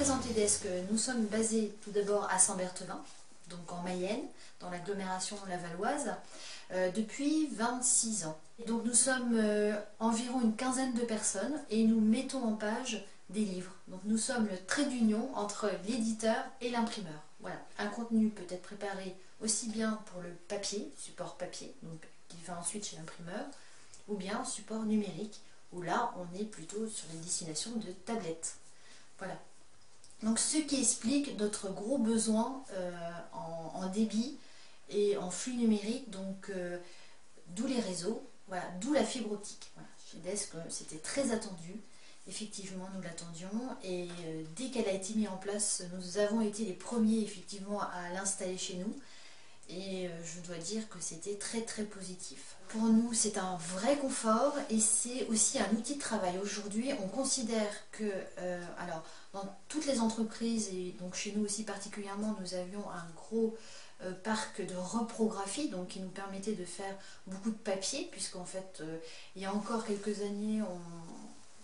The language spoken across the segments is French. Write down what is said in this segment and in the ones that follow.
présenter Desk, nous sommes basés tout d'abord à Saint-Berthevin, donc en Mayenne, dans l'agglomération lavalloise, depuis 26 ans. Donc nous sommes environ une quinzaine de personnes et nous mettons en page des livres. Donc nous sommes le trait d'union entre l'éditeur et l'imprimeur. Voilà, un contenu peut être préparé aussi bien pour le papier, support papier, donc qui va ensuite chez l'imprimeur, ou bien support numérique, où là on est plutôt sur une destination de tablettes. Voilà. Donc ce qui explique notre gros besoin en débit et en flux numérique, donc d'où les réseaux, voilà, d'où la fibre optique. Voilà. Chez Desk, c'était très attendu. Effectivement, nous l'attendions et dès qu'elle a été mise en place, nous avons été les premiers effectivement à l'installer chez nous et je dois dire que c'était très très positif. Pour nous, c'est un vrai confort et c'est aussi un outil de travail. Aujourd'hui, on considère que, alors, dans toutes les entreprises et donc chez nous aussi particulièrement, nous avions un gros parc de reprographie, donc qui nous permettait de faire beaucoup de papier, puisqu'en fait, il y a encore quelques années,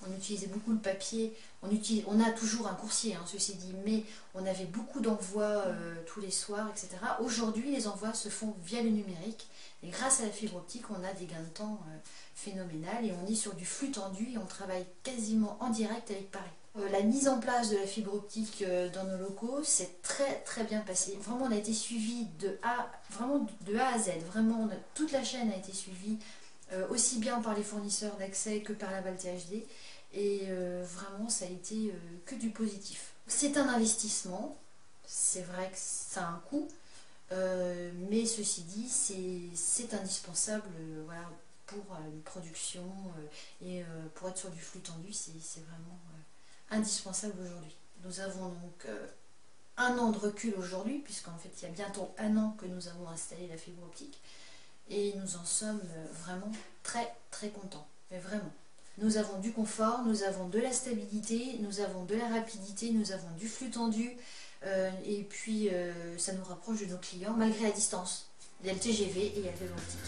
on utilisait beaucoup le papier, on a toujours un coursier, hein, ceci dit, mais on avait beaucoup d'envois tous les soirs, etc. Aujourd'hui, les envois se font via le numérique, et grâce à la fibre optique, on a des gains de temps phénoménal, et on est sur du flux tendu, et on travaille quasiment en direct avec Paris. La mise en place de la fibre optique dans nos locaux s'est très très bien passée. Vraiment, on a été suivi vraiment de A à Z, vraiment toute la chaîne a été suivie, aussi bien par les fournisseurs d'accès que par la Val THD, et vraiment ça a été que du positif. C'est un investissement, c'est vrai que ça a un coût, mais ceci dit c'est indispensable, voilà, pour une production et pour être sur du flux tendu, c'est vraiment indispensable aujourd'hui. Nous avons donc un an de recul aujourd'hui, puisqu'en fait il y a bientôt un an que nous avons installé la fibre optique. Et nous en sommes vraiment très très contents, mais vraiment. Nous avons du confort, nous avons de la stabilité, nous avons de la rapidité, nous avons du flux tendu, et puis ça nous rapproche de nos clients malgré la distance. Il y a le TGV et il y a le vélo optique.